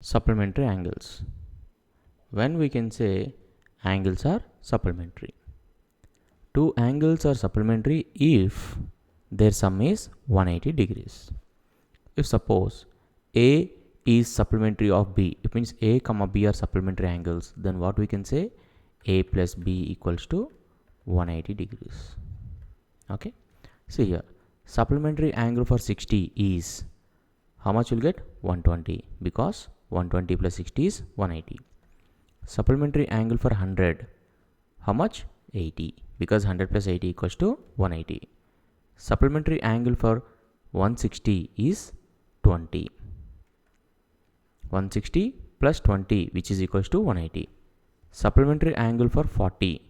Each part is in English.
Supplementary angles. When we can say angles are supplementary. Two angles are supplementary if their sum is 180 degrees. If suppose A is supplementary of B, it means A comma B are supplementary angles, then what we can say? A plus B equals to 180 degrees. Okay. See here, supplementary angle for 60 is, how much you'll get? 120, because 120 plus 60 is 180. Supplementary angle for 100, how much? 80, because 100 plus 80 equals to 180. Supplementary angle for 160 is 20. 160 plus 20, which is equals to 180. Supplementary angle for 40.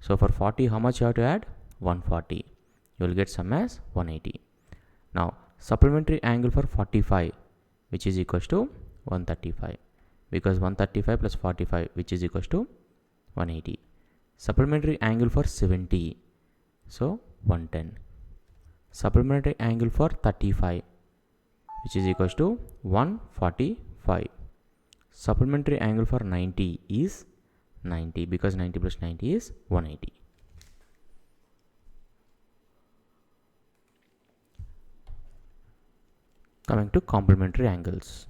So for 40, how much you have to add? 140. You will get sum as 180. Now supplementary angle for 45, which is equals to 135, because 135 plus 45, which is equals to 180. Supplementary angle for 70, so 110. Supplementary angle for 35, which is equals to 145. Supplementary angle for 90 is 90, because 90 plus 90 is 180. Coming to complementary angles.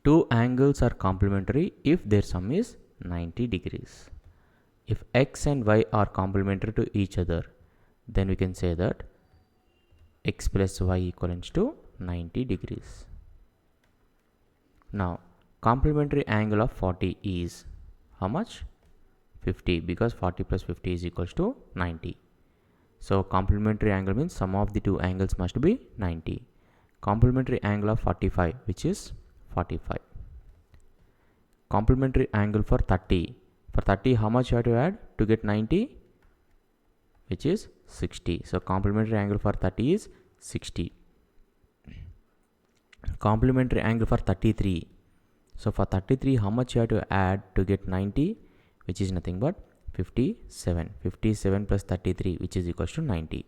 Two angles are complementary if their sum is 90 degrees. If x and y are complementary to each other, then we can say that x plus y equals to 90 degrees. Now complementary angle of 40 is how much? 50, because 40 plus 50 is equals to 90. So complementary angle means sum of the two angles must be 90. Complementary angle of 45, which is 45. Complementary angle for 30. For 30, how much you have to add to get 90? Which is 60. So complementary angle for 30 is 60. Complementary angle for 33. So for 33, how much you have to add to get 90? Which is nothing but 57. 57 plus 33, which is equals to 90.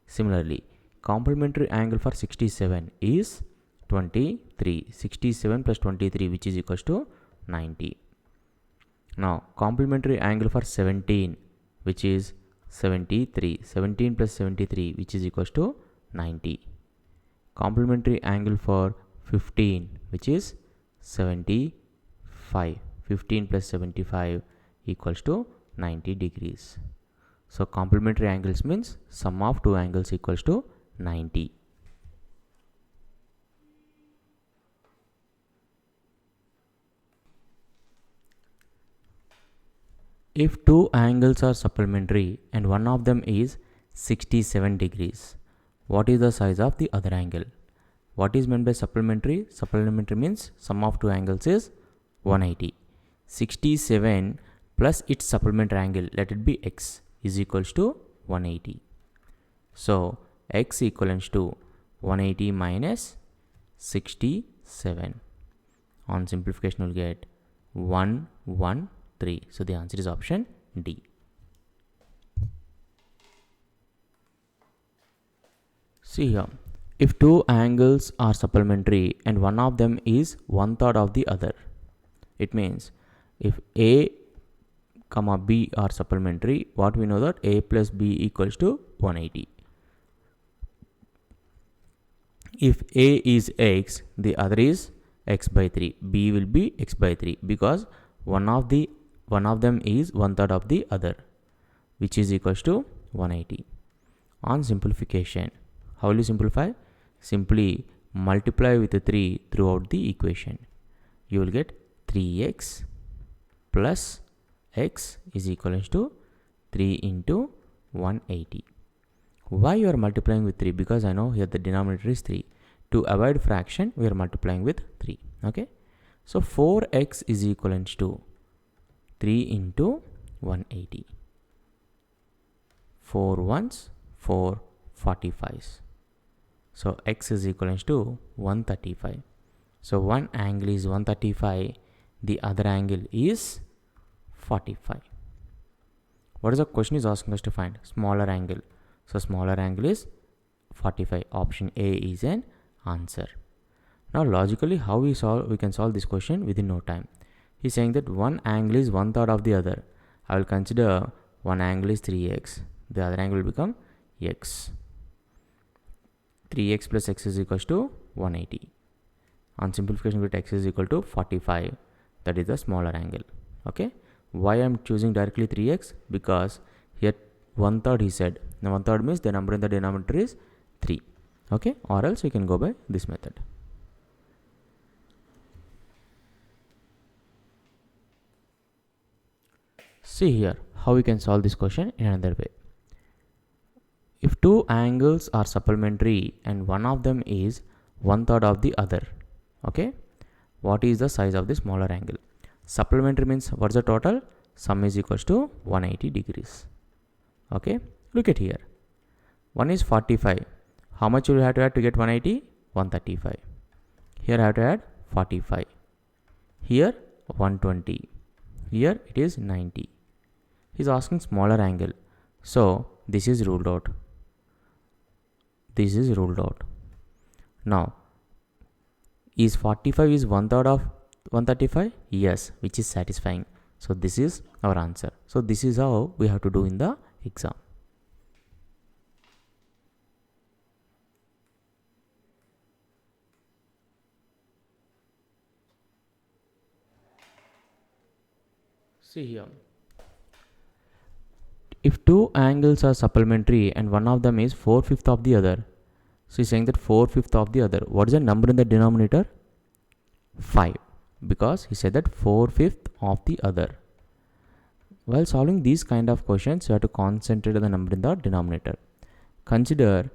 Similarly, complementary angle for 67 is 23. 67 plus 23, which is equals to 90. Now complementary angle for 17, which is 73. 17 plus 73, which is equals to 90. Complementary angle for 15, which is 75. 15 plus 75 equals to 90 degrees. So complementary angles means sum of two angles equals to 90. If two angles are supplementary and one of them is 67 degrees, what is the size of the other angle? What is meant by supplementary? Supplementary means sum of two angles is 180. 67 plus its supplementary angle, let it be x, is equals to 180. So x equals to 180 minus 67. On simplification, you will get 113. So the answer is option D. See here, if two angles are supplementary and one of them is 1/3 of the other, it means if A comma B are supplementary, what we know that A plus B equals to 180. If A is x, the other is x by 3. B will be x by 3, because one of them is 1/3 of the other, which is equals to 180. On simplification, how will you simplify? Simply multiply with 3 throughout the equation. You will get 3x plus x is equals to 3 into 180. Why you are multiplying with 3? Because I know here the denominator is 3. To avoid fraction, we are multiplying with 3. Okay. So 4x is equivalent to 3 into 180. 4 ones, 4 45s. So x is equivalent to 135. So one angle is 135, the other angle is 45. What is the question is asking us to find? Smaller angle. So smaller angle is 45. Option A is an answer. Now logically, how we can solve this question within no time. He's saying that one angle is one third of the other. I will consider one angle is 3x. The other angle will become x. 3x plus x is equals to 180. On simplification, we get x is equal to 45. That is the smaller angle. Okay. Why I am choosing directly 3x? Because here one third he said. Now one third means the number in the denominator is 3. Okay. Or else you can go by this method. See here how we can solve this question in another way. If two angles are supplementary and one of them is one third of the other, okay, what is the size of the smaller angle? Supplementary means what's the total? Sum is equals to 180 degrees. Okay, look at here. One is 45. How much you will have to add to get 180? 135. Here I have to add 45. Here 120. Here it is 90. He's asking smaller angle. So this is ruled out. This is ruled out. Now, is 45 is one third of 135? Yes, which is satisfying. So this is our answer. So this is how we have to do in the exam. See here. If two angles are supplementary and one of them is 4/5 of the other, so he's saying that 4/5 of the other. What is the number in the denominator? 5. Because he said that 4/5 of the other. While solving these kind of questions, you have to concentrate on the number in the denominator. Consider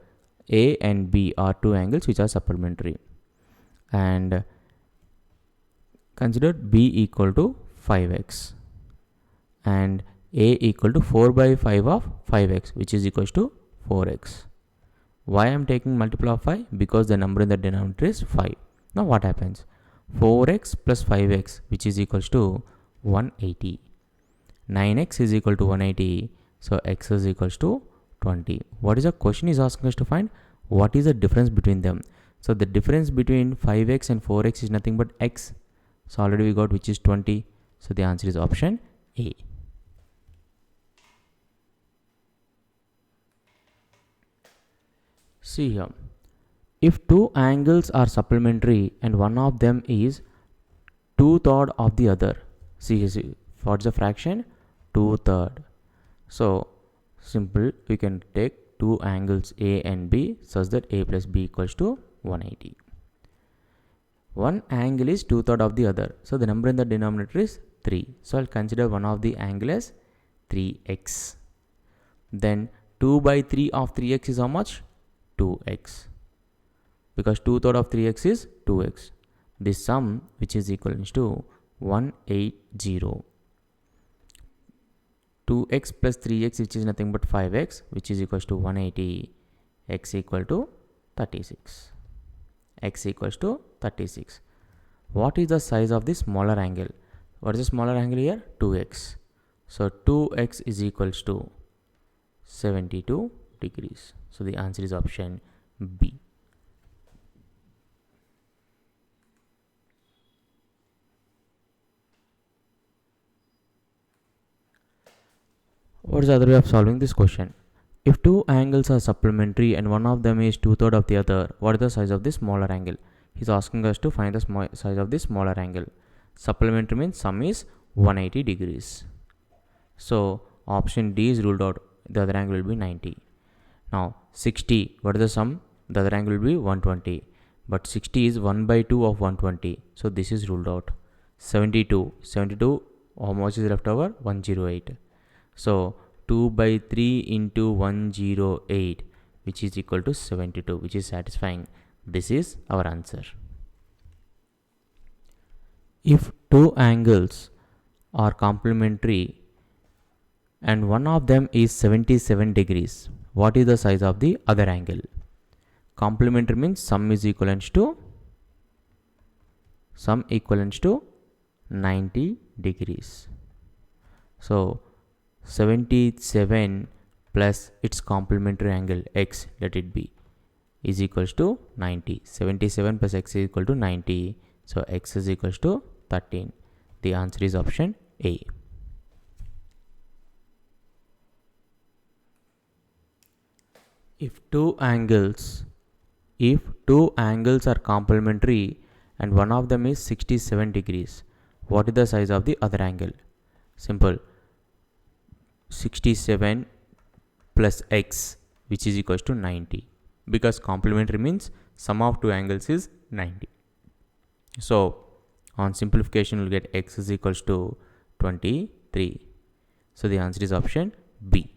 A and B are two angles which are supplementary. And consider B equal to 5x. And A equal to 4 by 5 of 5x, which is equals to 4x. Why I am taking multiple of 5? Because the number in the denominator is 5. Now what happens? 4x plus 5x, which is equals to 180. 9x is equal to 180. So x is equals to 20. What is the question is asking us to find? What is the difference between them? So the difference between 5x and 4x is nothing but x. So already we got which is 20. So the answer is option A. See here. If two angles are supplementary and one of them is 2/3 of the other. See, what's the fraction? 2/3. So simple, we can take two angles A and B such that A plus B equals to 180. One angle is 2/3 of the other. So the number in the denominator is 3. So I'll consider one of the angle as 3x. Then 2 by 3 of 3x is how much? 2x. Because 2/3 of 3x is 2x. This sum which is equal to 180. 2x plus 3x which is nothing but 5x, which is equals to 180. X equal to 36. X equals to 36. What is the size of the smaller angle? What is the smaller angle here? 2x. So 2x is equals to 72 degrees. So the answer is option B. What is the other way of solving this question? If two angles are supplementary and one of them is 2/3 of the other, what is the size of the smaller angle? He's asking us to find the size of the smaller angle. Supplementary means sum is 180 degrees. So option D is ruled out. The other angle will be 90. Now 60, what is the sum? The other angle will be 120. But 60 is 1 by 2 of 120. So this is ruled out. 72, how much is left over? 108. So 2 by 3 into 108, which is equal to 72, which is satisfying. This is our answer. If two angles are complementary and one of them is 77 degrees, what is the size of the other angle? Complementary means sum is equivalent to 90 degrees. So 77 plus its complementary angle x, let it be is equals to 90. 77 plus x is equal to 90. So x is equals to 13. The answer is option A. If two angles are complementary and one of them is 67 degrees, what is the size of the other angle? Simple. 67 plus x, which is equals to 90, because complementary means sum of two angles is 90. So on simplification, we'll get x is equals to 23. So the answer is option B.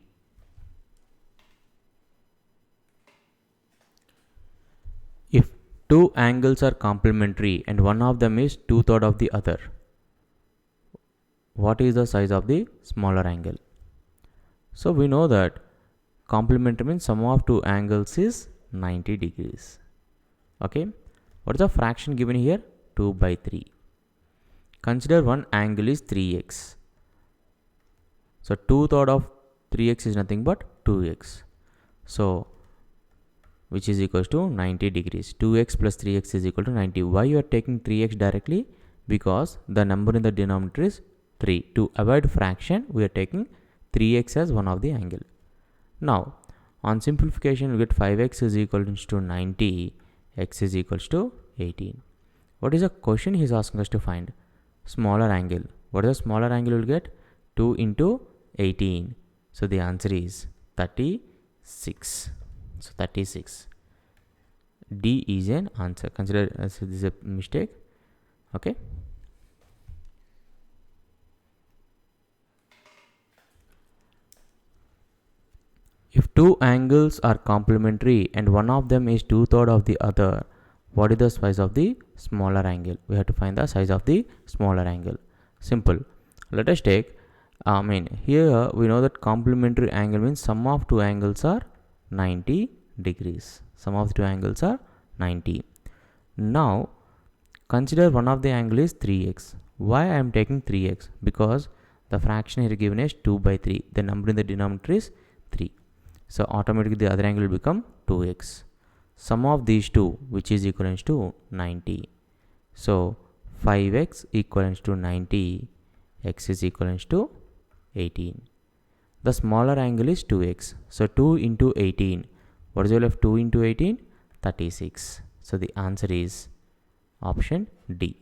If two angles are complementary and one of them is 2/3 of the other, what is the size of the smaller angle? So we know that complementary means sum of two angles is 90 degrees. Okay. What is the fraction given here? 2/3. Consider one angle is 3x. So 2/3 of 3x is nothing but 2x. So which is equals to 90 degrees. 2x plus 3x is equal to 90. Why you are taking 3x directly? Because the number in the denominator is 3. To avoid fraction, we are taking 3x as one of the angle. Now, on simplification, we get 5x is equal to 90, x is equals to 18. What is the question he is asking us to find? Smaller angle. What is the smaller angle we will get? 2 into 18. So the answer is 36. So 36. D is an answer. Consider as this is a mistake. Okay. If two angles are complementary and one of them is 2/3 of the other, what is the size of the smaller angle? We have to find the size of the smaller angle. Simple. Let us take, here we know that complementary angle means sum of two angles are 90 degrees. Sum of the two angles are 90. Now, consider one of the angle is 3x. Why I am taking 3x? Because the fraction here given is 2/3. The number in the denominator is 3. So automatically the other angle will become 2x. Sum of these two, which is equivalent to 90. So 5x equivalent to 90, x is equivalent to 18. The smaller angle is 2x. So 2 into 18. What is the value of 2 into 18? 36. So the answer is option D.